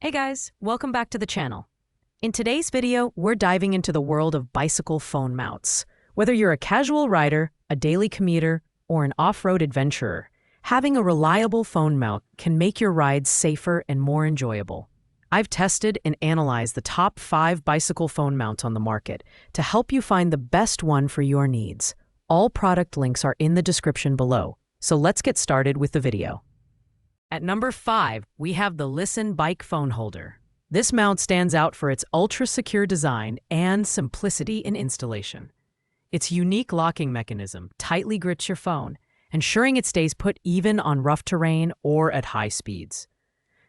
Hey guys, welcome back to the channel. In today's video, we're diving into the world of bicycle phone mounts. Whether you're a casual rider, a daily commuter, or an off-road adventurer, having a reliable phone mount can make your rides safer and more enjoyable. I've tested and analyzed the top 5 bicycle phone mounts on the market to help you find the best one for your needs. All product links are in the description below, so let's get started with the video. At number 5, we have the LISEN bike phone holder. This mount stands out for its ultra-secure design and simplicity in installation. Its unique locking mechanism tightly grips your phone, ensuring it stays put even on rough terrain or at high speeds.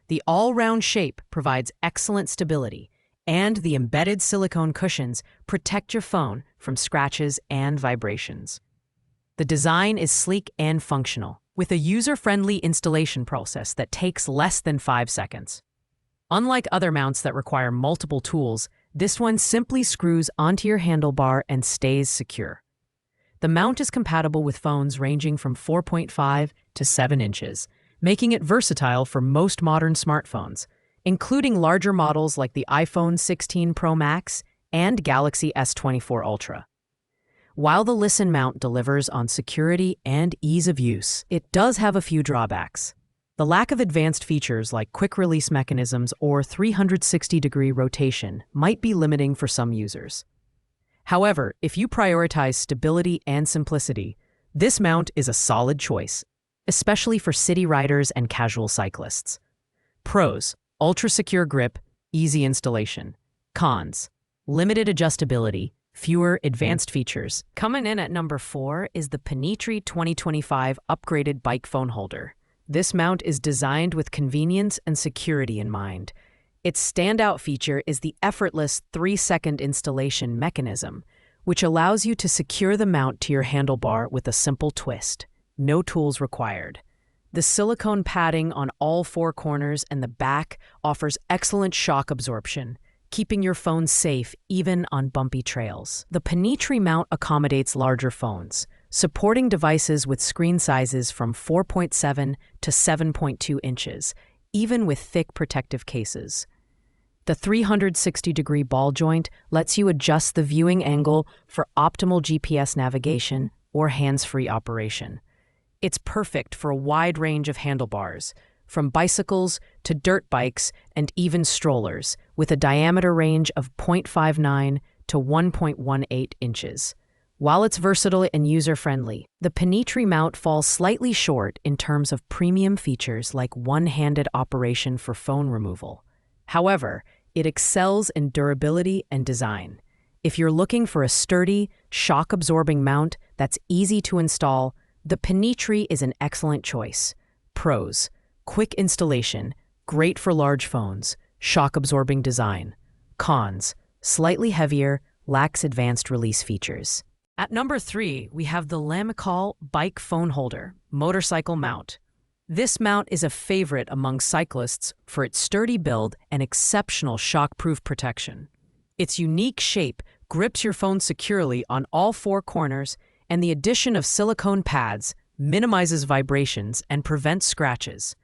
The all-round shape provides excellent stability, and the embedded silicone cushions protect your phone from scratches and vibrations. The design is sleek and functional, with a user-friendly installation process that takes less than 5 seconds. Unlike other mounts that require multiple tools, this one simply screws onto your handlebar and stays secure. The mount is compatible with phones ranging from 4.5 to 7 inches, making it versatile for most modern smartphones, including larger models like the iPhone 16 Pro Max and Galaxy S24 Ultra. While the LISEN mount delivers on security and ease of use, it does have a few drawbacks. The lack of advanced features like quick-release mechanisms or 360-degree rotation might be limiting for some users. However, if you prioritize stability and simplicity, this mount is a solid choice, especially for city riders and casual cyclists. Pros: ultra-secure grip, easy installation. Cons: limited adjustability, fewer advanced features. Coming in at number 4 is the Penetri 2025 upgraded bike phone holder. This mount is designed with convenience and security in mind. Its standout feature is the effortless 3-second installation mechanism, which allows you to secure the mount to your handlebar with a simple twist. No tools required. The silicone padding on all 4 corners and the back offers excellent shock absorption, keeping your phone safe even on bumpy trails. The Penetri mount accommodates larger phones, supporting devices with screen sizes from 4.7 to 7.2 inches, even with thick protective cases. The 360-degree ball joint lets you adjust the viewing angle for optimal GPS navigation or hands-free operation. It's perfect for a wide range of handlebars, from bicycles to dirt bikes and even strollers, with a diameter range of 0.59 to 1.18 inches. While it's versatile and user-friendly, the Penetri mount falls slightly short in terms of premium features like one-handed operation for phone removal. However, it excels in durability and design. If you're looking for a sturdy, shock-absorbing mount that's easy to install, the Penetri is an excellent choice. Pros: quick installation, great for large phones, shock-absorbing design. Cons: slightly heavier, lacks advanced release features. At number 3, we have the Lamicall bike phone holder, motorcycle mount. This mount is a favorite among cyclists for its sturdy build and exceptional shock-proof protection. Its unique shape grips your phone securely on all 4 corners, and the addition of silicone pads minimizes vibrations and prevents scratches.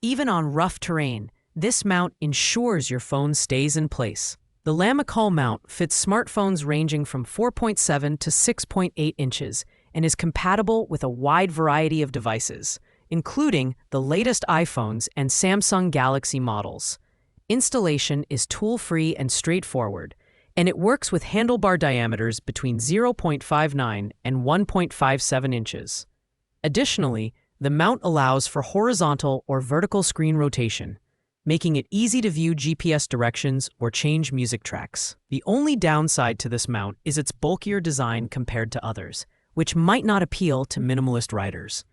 Even on rough terrain, this mount ensures your phone stays in place. The Lamicall mount fits smartphones ranging from 4.7 to 6.8 inches and is compatible with a wide variety of devices, including the latest iPhones and Samsung Galaxy models. Installation is tool-free and straightforward, and it works with handlebar diameters between 0.59 and 1.57 inches. Additionally, the mount allows for horizontal or vertical screen rotation, making it easy to view GPS directions or change music tracks. The only downside to this mount is its bulkier design compared to others, which might not appeal to minimalist riders.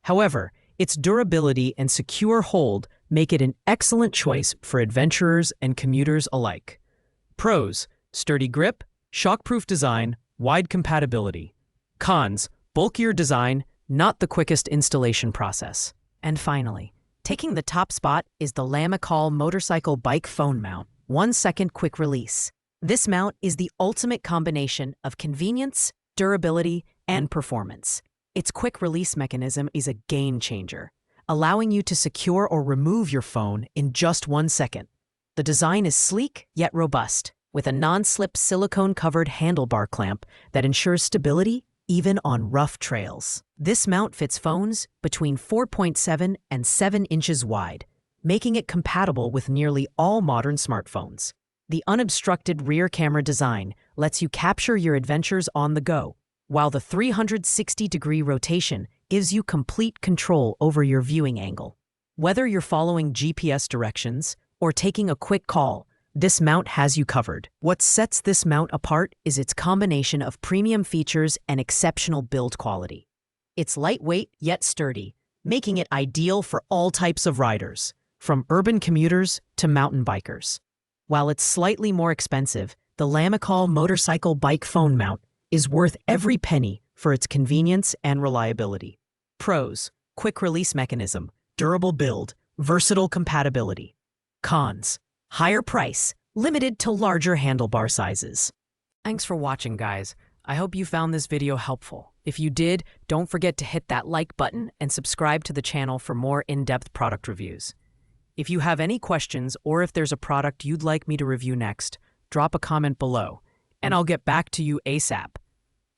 However, its durability and secure hold make it an excellent choice for adventurers and commuters alike. Pros: sturdy grip, shockproof design, wide compatibility. Cons: bulkier design, not the quickest installation process. And finally, taking the top spot is the Lamicall motorcycle bike phone mount, 1-second quick release. This mount is the ultimate combination of convenience, durability, and performance. Its quick release mechanism is a game changer, allowing you to secure or remove your phone in just 1 second. The design is sleek yet robust, with a non-slip silicone-covered handlebar clamp that ensures stability even on rough trails. This mount fits phones between 4.7 and 7 inches wide, making it compatible with nearly all modern smartphones. The unobstructed rear camera design lets you capture your adventures on the go, while the 360-degree rotation gives you complete control over your viewing angle. Whether you're following GPS directions or taking a quick call, this mount has you covered. What sets this mount apart is its combination of premium features and exceptional build quality. It's lightweight yet sturdy, making it ideal for all types of riders, from urban commuters to mountain bikers. While it's slightly more expensive, the Lamicall motorcycle bike phone mount is worth every penny for its convenience and reliability. Pros: quick release mechanism, durable build, versatile compatibility. Cons: higher price, limited to larger handlebar sizes. Thanks for watching, guys. I hope you found this video helpful. If you did, don't forget to hit that like button and subscribe to the channel for more in-depth product reviews. If you have any questions or if there's a product you'd like me to review next, drop a comment below, and I'll get back to you ASAP.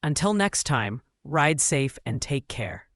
Until next time, ride safe and take care.